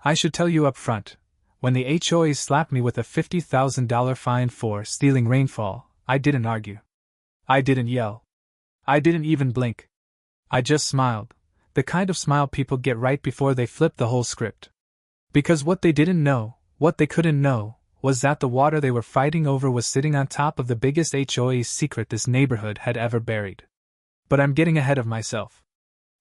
I should tell you up front, when the HOA slapped me with a $50,000 fine for stealing rainfall, I didn't argue. I didn't yell. I didn't even blink. I just smiled, the kind of smile people get right before they flip the whole script. Because what they didn't know, what they couldn't know, was that the water they were fighting over was sitting on top of the biggest HOA secret this neighborhood had ever buried. But I'm getting ahead of myself.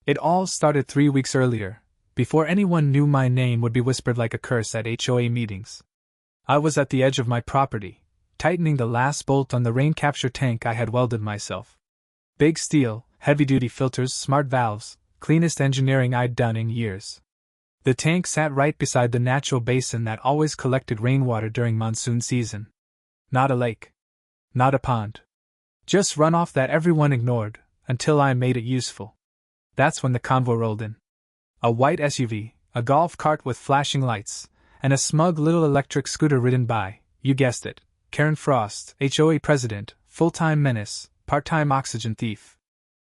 It all started 3 weeks earlier, before anyone knew my name would be whispered like a curse at HOA meetings. I was at the edge of my property, tightening the last bolt on the rain capture tank I had welded myself. Big steel, heavy-duty filters, smart valves, cleanest engineering I'd done in years. The tank sat right beside the natural basin that always collected rainwater during monsoon season. Not a lake. Not a pond. Just runoff that everyone ignored, until I made it useful. That's when the convoy rolled in. A white SUV, a golf cart with flashing lights, and a smug little electric scooter ridden by, you guessed it, Karen Frost, HOA president, full-time menace, part-time oxygen thief.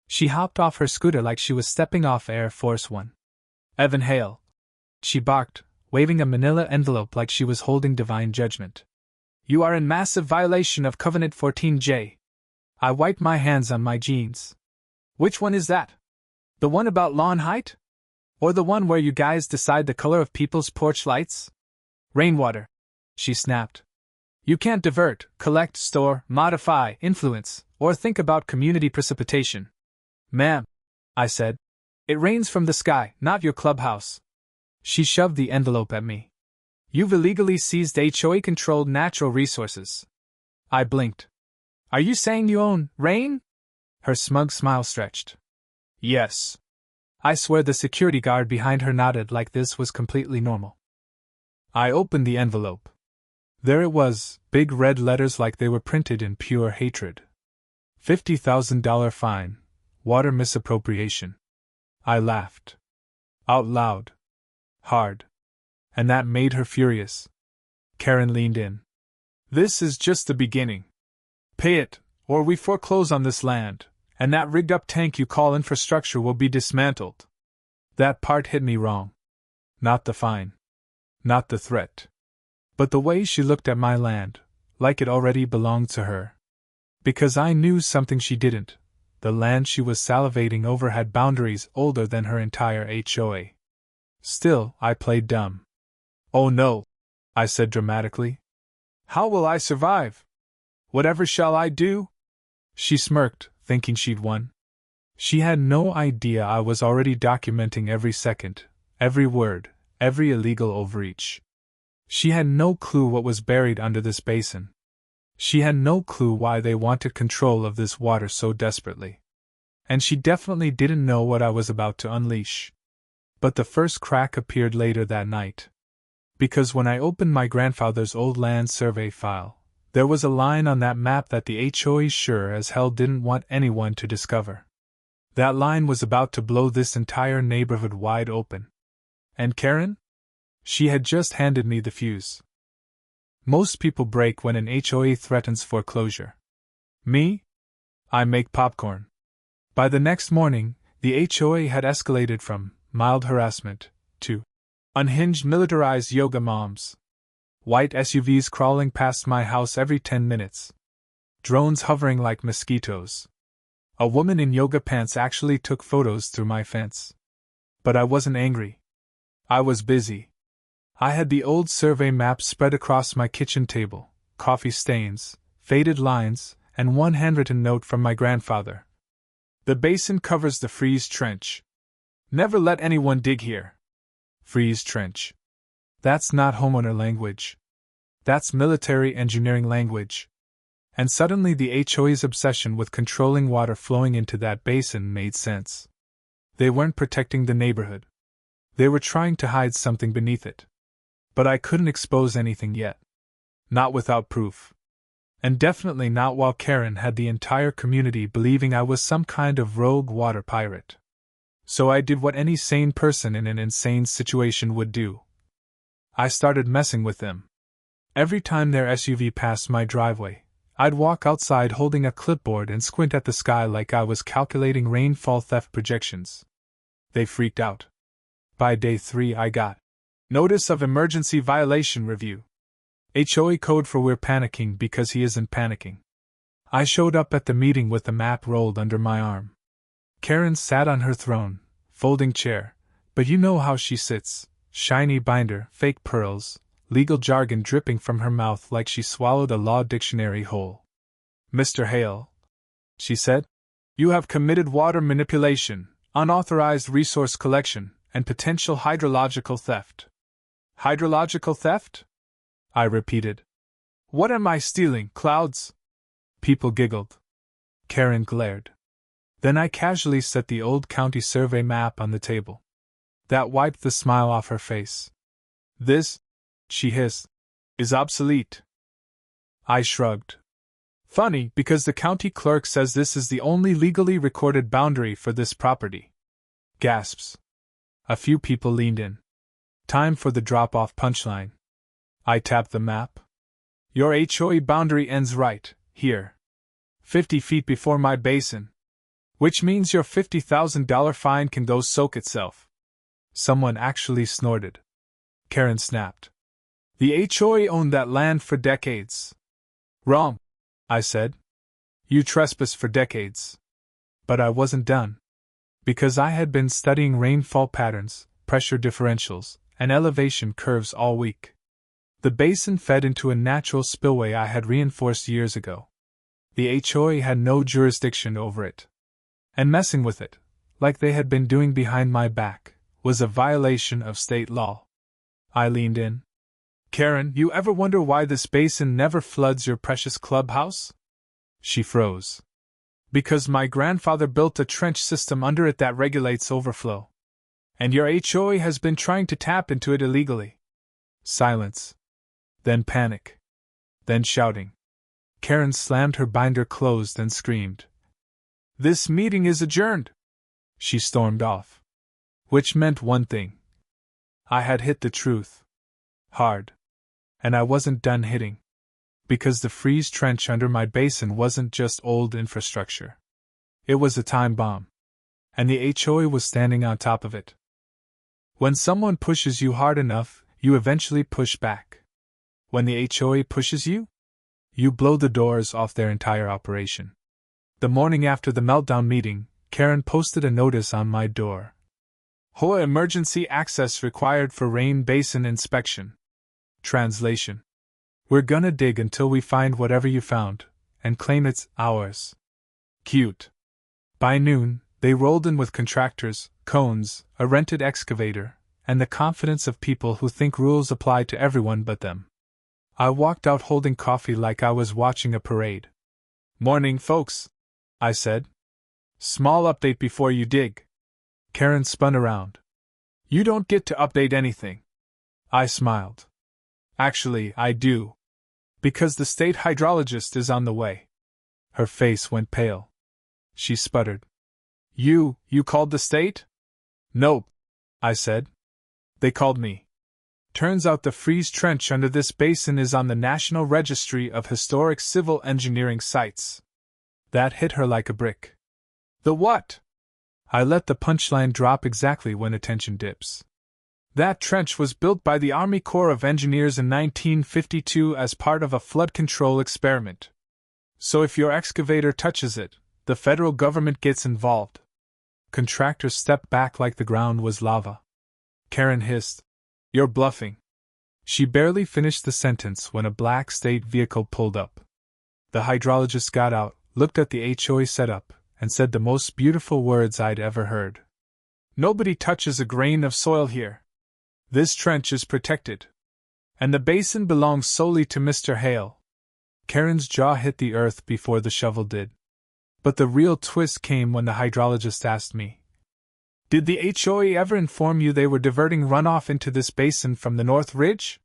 She hopped off her scooter like she was stepping off Air Force One. Evan Hale. She barked, waving a manila envelope like she was holding divine judgment. You are in massive violation of Covenant 14J. I wiped my hands on my jeans. Which one is that? The one about lawn height? Or the one where you guys decide the color of people's porch lights? Rainwater, she snapped. You can't divert, collect, store, modify, influence, or think about community precipitation. Ma'am, I said. It rains from the sky, not your clubhouse. She shoved the envelope at me. You've illegally seized HOA-controlled natural resources. I blinked. Are you saying you own rain? Her smug smile stretched. Yes. I swear the security guard behind her nodded like this was completely normal. I opened the envelope. There it was, big red letters like they were printed in pure hatred. $50,000 fine, water misappropriation. I laughed. Out loud. Hard. And that made her furious. Karen leaned in. This is just the beginning. Pay it, or we foreclose on this land, and that rigged-up tank you call infrastructure will be dismantled. That part hit me wrong. Not the fine. Not the threat. But the way she looked at my land, like it already belonged to her. Because I knew something she didn't. The land she was salivating over had boundaries older than her entire HOA. Still, I played dumb. Oh no, I said dramatically. How will I survive? Whatever shall I do? She smirked, thinking she'd won. She had no idea I was already documenting every second, every word, every illegal overreach. She had no clue what was buried under this basin. She had no clue why they wanted control of this water so desperately. And she definitely didn't know what I was about to unleash. But the first crack appeared later that night. Because when I opened my grandfather's old land survey file, there was a line on that map that the HOA sure as hell didn't want anyone to discover. That line was about to blow this entire neighborhood wide open. And Karen? She had just handed me the fuse. Most people break when an HOA threatens foreclosure. Me? I make popcorn. By the next morning, the HOA had escalated from mild harassment to unhinged militarized yoga moms. White SUVs crawling past my house every 10 minutes. Drones hovering like mosquitoes. A woman in yoga pants actually took photos through my fence. But I wasn't angry. I was busy. I had the old survey map spread across my kitchen table, coffee stains, faded lines, and one handwritten note from my grandfather. The basin covers the Freeze Trench. Never let anyone dig here. Freeze Trench. That's not homeowner language. That's military engineering language. And suddenly the HOA's obsession with controlling water flowing into that basin made sense. They weren't protecting the neighborhood. They were trying to hide something beneath it. But I couldn't expose anything yet. Not without proof. And definitely not while Karen had the entire community believing I was some kind of rogue water pirate. So I did what any sane person in an insane situation would do. I started messing with them. Every time their SUV passed my driveway, I'd walk outside holding a clipboard and squint at the sky like I was calculating rainfall theft projections. They freaked out. By day 3 I got Notice of Emergency Violation Review. HOA code for we're panicking because he isn't panicking. I showed up at the meeting with the map rolled under my arm. Karen sat on her throne, folding chair, but you know how she sits, shiny binder, fake pearls, legal jargon dripping from her mouth like she swallowed a law dictionary whole. Mr. Hale, she said, you have committed water manipulation, unauthorized resource collection, and potential hydrological theft. Hydrological theft? I repeated. What am I stealing, clouds? People giggled. Karen glared. Then I casually set the old county survey map on the table. That wiped the smile off her face. This, she hissed, is obsolete. I shrugged. Funny, because the county clerk says this is the only legally recorded boundary for this property. Gasps. A few people leaned in. Time for the drop-off punchline. I tapped the map. Your HOA boundary ends right here. 50 feet before my basin. Which means your $50,000 fine can go soak itself. Someone actually snorted. Karen snapped. The HOA owned that land for decades. Wrong, I said. You trespassed for decades. But I wasn't done. Because I had been studying rainfall patterns, pressure differentials, and elevation curves all week. The basin fed into a natural spillway I had reinforced years ago. The HOA had no jurisdiction over it. And messing with it, like they had been doing behind my back, was a violation of state law. I leaned in. Karen, you ever wonder why this basin never floods your precious clubhouse? She froze. Because my grandfather built a trench system under it that regulates overflow. And your HOA has been trying to tap into it illegally. Silence. Then panic. Then shouting. Karen slammed her binder closed and screamed. This meeting is adjourned. She stormed off. Which meant one thing. I had hit the truth. Hard. And I wasn't done hitting. Because the freeze trench under my basin wasn't just old infrastructure. It was a time bomb. And the HOA was standing on top of it. When someone pushes you hard enough, you eventually push back. When the HOA pushes you, you blow the doors off their entire operation. The morning after the meltdown meeting, Karen posted a notice on my door. HOA emergency access required for rain basin inspection. Translation. We're gonna dig until we find whatever you found, and claim it's ours. Cute. By noon, they rolled in with contractors, cones, a rented excavator, and the confidence of people who think rules apply to everyone but them. I walked out holding coffee like I was watching a parade. Morning, folks, I said. Small update before you dig. Karen spun around. You don't get to update anything. I smiled. Actually, I do. Because the state hydrologist is on the way. Her face went pale. She sputtered. You called the state? Nope, I said. They called me. Turns out the freeze trench under this basin is on the National Registry of Historic Civil Engineering Sites. That hit her like a brick. The what? I let the punchline drop exactly when attention dips. That trench was built by the Army Corps of Engineers in 1952 as part of a flood control experiment. So if your excavator touches it, the federal government gets involved. Contractors stepped back like the ground was lava. Karen hissed. You're bluffing. She barely finished the sentence when a black state vehicle pulled up. The hydrologist got out, looked at the HOA setup, and said the most beautiful words I'd ever heard. Nobody touches a grain of soil here. This trench is protected. And the basin belongs solely to Mr. Hale. Karen's jaw hit the earth before the shovel did. But the real twist came when the hydrologist asked me, Did the HOA ever inform you they were diverting runoff into this basin from the North Ridge?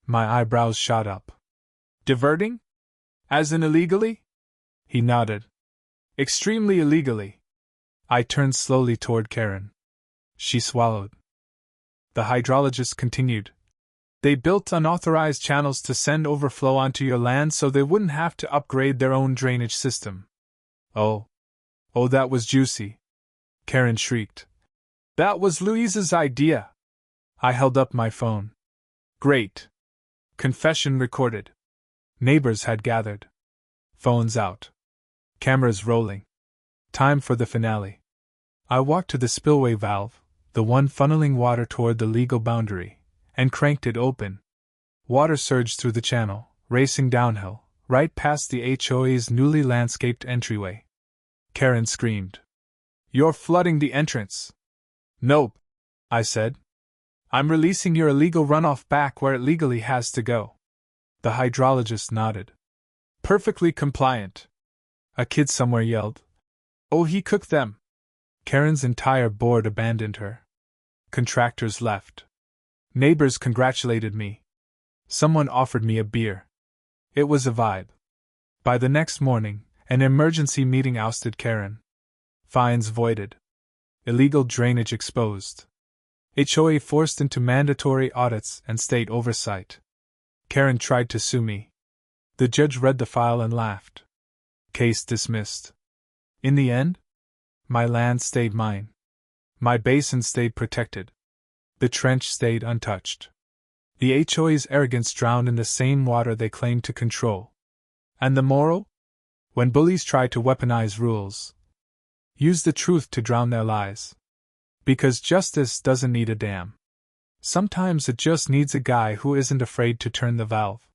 My eyebrows shot up. Diverting? As in illegally? He nodded. Extremely illegally. I turned slowly toward Karen. She swallowed. The hydrologist continued. They built unauthorized channels to send overflow onto your land so they wouldn't have to upgrade their own drainage system. Oh, that was juicy. Karen shrieked. That was Louise's idea. I held up my phone. Great. Confession recorded. Neighbors had gathered. Phones out. Cameras rolling. Time for the finale. I walked to the spillway valve, the one funneling water toward the legal boundary, and cranked it open. Water surged through the channel, racing downhill, right past the HOA's newly landscaped entryway. Karen screamed. You're flooding the entrance. Nope, I said. I'm releasing your illegal runoff back where it legally has to go. The hydrologist nodded. Perfectly compliant. A kid somewhere yelled. Oh, he cooked them. Karen's entire board abandoned her. Contractors left. Neighbors congratulated me. Someone offered me a beer. It was a vibe. By the next morning, an emergency meeting ousted Karen. Fines voided. Illegal drainage exposed. HOA forced into mandatory audits and state oversight. Karen tried to sue me. The judge read the file and laughed. Case dismissed. In the end, my land stayed mine. My basin stayed protected. The trench stayed untouched. The HOA's arrogance drowned in the same water they claimed to control. And the moral? When bullies try to weaponize rules, use the truth to drown their lies. Because justice doesn't need a dam. Sometimes it just needs a guy who isn't afraid to turn the valve.